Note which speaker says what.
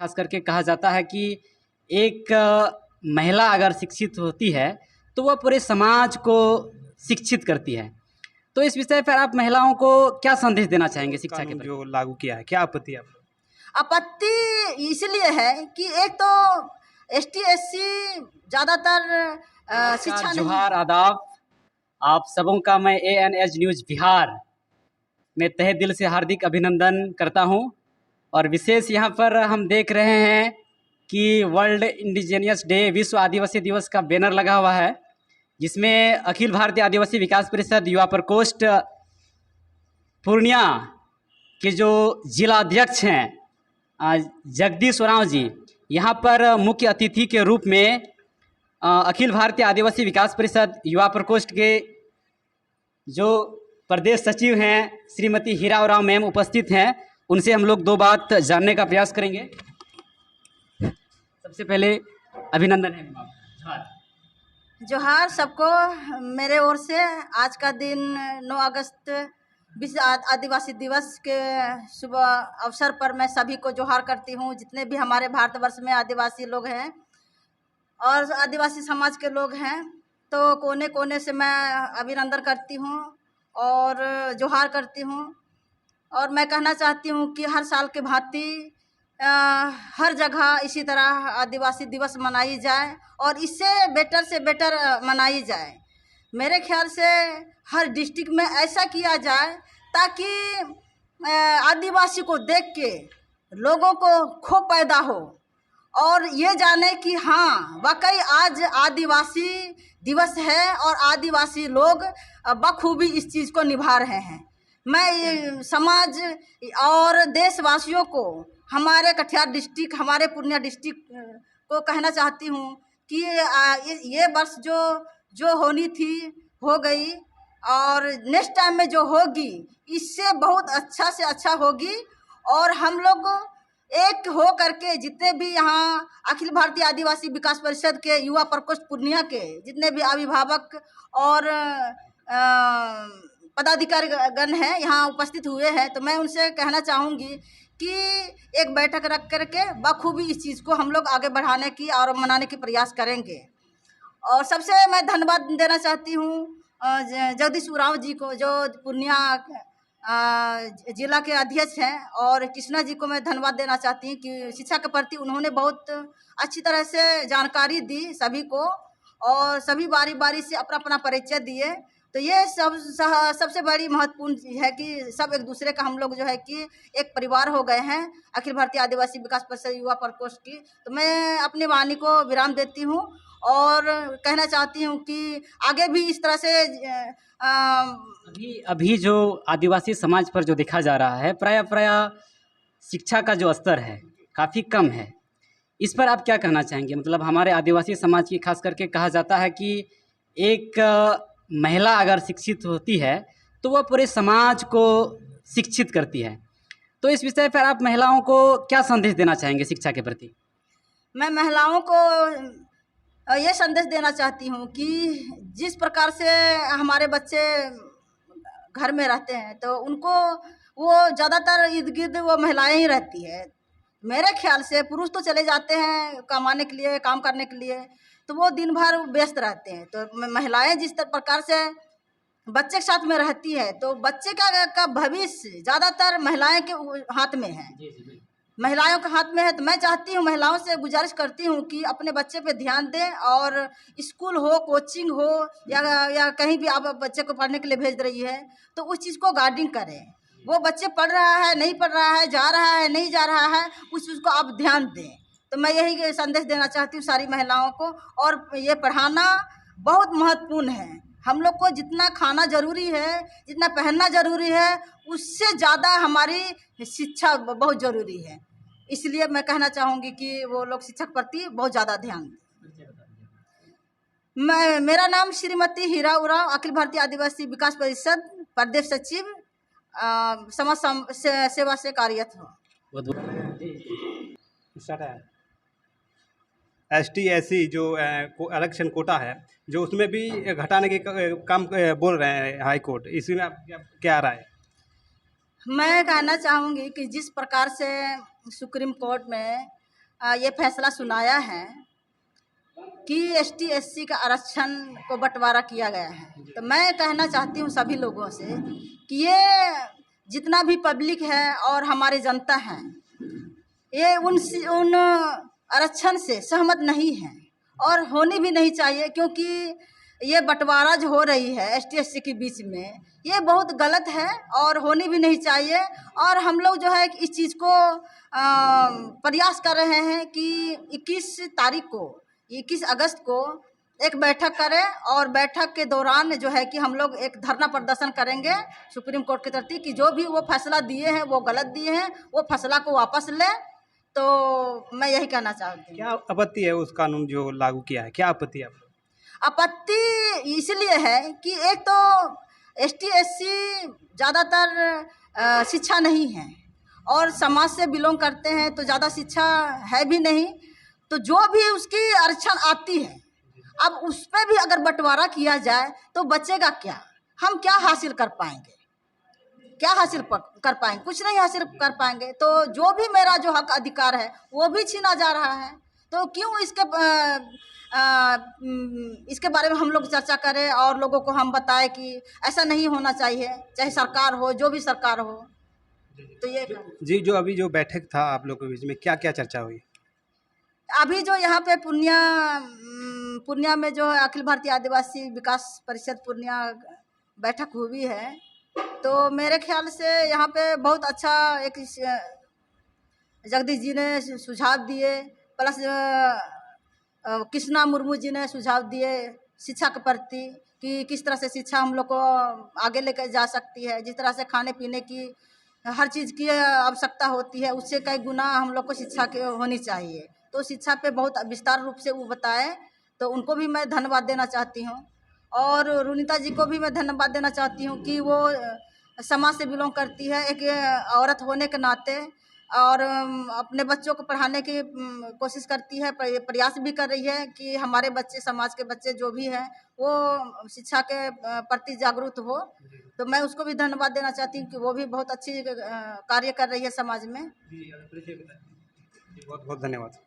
Speaker 1: खास करके कहा जाता है कि एक महिला अगर शिक्षित होती है तो वह पूरे समाज को शिक्षित करती है। तो इस विषय पर आप महिलाओं को क्या संदेश देना चाहेंगे शिक्षा के
Speaker 2: कानून
Speaker 1: प्रति?
Speaker 2: जो लागू किया है, क्या आपत्ति है आपको?
Speaker 3: आपत्ति इसलिए है कि एक तो एसटी एससी ज़्यादातर शिक्षा नहीं।
Speaker 1: जोहार आदाब, आप सबों का मैं ANH न्यूज़ बिहार में तहे दिल से हार्दिक अभिनंदन करता हूं। और विशेष यहां पर हम देख रहे हैं कि वर्ल्ड इंडिजिनियस डे, विश्व आदिवासी दिवस का बैनर लगा हुआ है, जिसमें अखिल भारतीय आदिवासी विकास परिषद युवा प्रकोष्ठ पूर्णिया के जो जिला अध्यक्ष हैं जगदीश उरांव जी, यहाँ पर मुख्य अतिथि के रूप में अखिल भारतीय आदिवासी विकास परिषद युवा प्रकोष्ठ के जो प्रदेश सचिव हैं श्रीमती हीरा उरांव मैम उपस्थित हैं। उनसे हम लोग दो बात जानने का प्रयास करेंगे। सबसे पहले अभिनंदन है मैम, जोहार।
Speaker 3: जोहार सबको मेरे ओर से। आज का दिन 9 अगस्त विश्व आदिवासी दिवस के शुभ अवसर पर मैं सभी को जोहार करती हूँ। जितने भी हमारे भारतवर्ष में आदिवासी लोग हैं और आदिवासी समाज के लोग हैं, तो कोने कोने से मैं अभिनंदन करती हूँ और जोहार करती हूँ। और मैं कहना चाहती हूँ कि हर साल के भांति हर जगह इसी तरह आदिवासी दिवस मनाई जाए और इससे बेटर से बेटर मनाई जाए। मेरे ख्याल से हर डिस्ट्रिक्ट में ऐसा किया जाए ताकि आदिवासी को देख के लोगों को खो पैदा हो और ये जाने कि हाँ वाकई आज आदिवासी दिवस है और आदिवासी लोग बखूबी इस चीज़ को निभा रहे हैं। मैं ये समाज और देशवासियों को, हमारे कटिहार डिस्ट्रिक्ट, हमारे पूर्णिया डिस्ट्रिक्ट को कहना चाहती हूँ कि ये वर्ष जो होनी थी हो गई और नेक्स्ट टाइम में जो होगी इससे बहुत अच्छा से अच्छा होगी। और हम लोग एक हो करके जितने भी यहाँ अखिल भारतीय आदिवासी विकास परिषद के युवा प्रकोष्ठ पूर्णिया के जितने भी अभिभावक और पदाधिकारी गण हैं यहाँ उपस्थित हुए हैं, तो मैं उनसे कहना चाहूँगी कि एक बैठक रख करके बखूबी इस चीज़ को हम लोग आगे बढ़ाने की और मनाने की प्रयास करेंगे। और सबसे मैं धन्यवाद देना चाहती हूँ जगदीश उरांव जी को, जो पूर्णिया जिला के अध्यक्ष हैं, और कृष्णा जी को मैं धन्यवाद देना चाहती हूँ कि शिक्षा के प्रति उन्होंने बहुत अच्छी तरह से जानकारी दी सभी को और सभी बारी बारी से अपना अपना परिचय दिए। तो ये सबसे बड़ी महत्वपूर्ण चीज़ है कि सब एक दूसरे का हम लोग जो है कि एक परिवार हो गए हैं अखिल भारतीय आदिवासी विकास परिषद युवा प्रकोष्ठ की। तो मैं अपनी वाणी को विराम देती हूँ और कहना चाहती हूँ कि आगे भी इस तरह से
Speaker 1: अभी जो आदिवासी समाज पर जो देखा जा रहा है, प्राय शिक्षा का जो स्तर है काफ़ी कम है। इस पर आप क्या कहना चाहेंगे? मतलब हमारे आदिवासी समाज की खास करके कहा जाता है कि एक महिला अगर शिक्षित होती है तो वह पूरे समाज को शिक्षित करती है। तो इस विषय पर आप महिलाओं को क्या संदेश देना चाहेंगे शिक्षा के प्रति?
Speaker 3: मैं महिलाओं को ये संदेश देना चाहती हूँ कि जिस प्रकार से हमारे बच्चे घर में रहते हैं तो उनको वो ज़्यादातर इर्द गिर्द वो महिलाएं ही रहती है। मेरे ख्याल से पुरुष तो चले जाते हैं कमाने के लिए, काम करने के लिए, तो वो दिन भर व्यस्त रहते हैं। तो महिलाएं जिस प्रकार से बच्चे के साथ में रहती है तो बच्चे का भविष्य ज़्यादातर महिलाएं के हाथ में है, महिलाओं के हाथ में है। तो मैं चाहती हूँ, महिलाओं से गुजारिश करती हूँ कि अपने बच्चे पे ध्यान दें और स्कूल हो, कोचिंग हो या कहीं भी आप बच्चे को पढ़ने के लिए भेज रही है तो उस चीज़ को गार्डिंग करें। वो बच्चे पढ़ रहा है, नहीं पढ़ रहा है, जा रहा है, नहीं जा रहा है, उस चीज़ को आप ध्यान दें। तो मैं यही संदेश देना चाहती हूँ सारी महिलाओं को। और ये पढ़ाना बहुत महत्वपूर्ण है। हम लोग को जितना खाना जरूरी है, जितना पहनना जरूरी है, उससे ज़्यादा हमारी शिक्षा बहुत ज़रूरी है। इसलिए मैं कहना चाहूँगी कि वो लोग शिक्षा के प्रति बहुत ज़्यादा ध्यान दें। मेरा नाम श्रीमती हीरा उरांव, अखिल भारतीय आदिवासी विकास परिषद प्रदेश सचिव, समाज सेवा से कार्यरत हूँ।
Speaker 2: ST SC जो आरक्षण कोटा है, जो उसमें भी घटाने के काम बोल रहे हैं हाई कोर्ट, इसमें आप क्या राय?
Speaker 3: मैं कहना चाहूँगी कि जिस प्रकार से सुप्रीम कोर्ट में ये फैसला सुनाया है कि ST SC का आरक्षण को बंटवारा किया गया है, तो मैं कहना चाहती हूँ सभी लोगों से कि ये जितना भी पब्लिक है और हमारी जनता है, ये उन आरक्षण से सहमत नहीं है और होनी भी नहीं चाहिए, क्योंकि ये बंटवारा जो हो रही है ST SC के बीच में, ये बहुत गलत है और होनी भी नहीं चाहिए। और हम लोग जो है इस चीज़ को प्रयास कर रहे हैं कि 21 अगस्त को एक बैठक करें और बैठक के दौरान जो है कि हम लोग एक धरना प्रदर्शन करेंगे सुप्रीम कोर्ट के प्रति कि जो भी वो फैसला दिए हैं वो गलत दिए हैं, वो फैसला को वापस लें। तो मैं यही कहना चाहती हूँ।
Speaker 2: क्या आपत्ति है उस कानून जो लागू किया है, क्या आपत्ति है आपको?
Speaker 3: आपत्ति इसलिए है कि एक तो ST SC ज़्यादातर शिक्षा नहीं है और समाज से बिलोंग करते हैं, तो ज़्यादा शिक्षा है भी नहीं, तो जो भी उसकी आरक्षण आती है, अब उस पर भी अगर बंटवारा किया जाए तो बचेगा क्या? हम क्या हासिल कर पाएंगे? क्या हासिल कर पाएंगे? कुछ नहीं हासिल कर पाएंगे। तो जो भी मेरा जो हक अधिकार है वो भी छीना जा रहा है। तो क्यों इसके बारे में हम लोग चर्चा करें और लोगों को हम बताएं कि ऐसा नहीं होना चाहिए, चाहे सरकार हो, जो भी सरकार हो। तो ये
Speaker 2: जी, जो अभी जो बैठक था आप लोग के बीच में, क्या क्या चर्चा हुई?
Speaker 3: अभी जो यहाँ पे पूर्णिया में जो है अखिल भारतीय आदिवासी विकास परिषद पूर्णिया बैठक हुई है, तो मेरे ख्याल से यहाँ पे बहुत अच्छा एक जगदीश जी ने सुझाव दिए, प्लस कृष्णा मुर्मू जी ने सुझाव दिए शिक्षा के प्रति कि किस तरह से शिक्षा हम लोग को आगे लेकर जा सकती है। जिस तरह से खाने पीने की हर चीज़ की आवश्यकता होती है, उससे कई गुना हम लोग को शिक्षा की होनी चाहिए। तो शिक्षा पे बहुत विस्तार रूप से वो बताए, तो उनको भी मैं धन्यवाद देना चाहती हूँ। और रुनीता जी को भी मैं धन्यवाद देना चाहती हूँ कि वो समाज से बिलोंग करती है, एक औरत होने के नाते, और अपने बच्चों को पढ़ाने की कोशिश करती है, प्रयास भी कर रही है कि हमारे बच्चे, समाज के बच्चे जो भी हैं वो शिक्षा के प्रति जागरूक हो। तो मैं उसको भी धन्यवाद देना चाहती हूँ कि वो भी बहुत अच्छी कार्य कर रही है समाज में।
Speaker 2: बहुत बहुत धन्यवाद।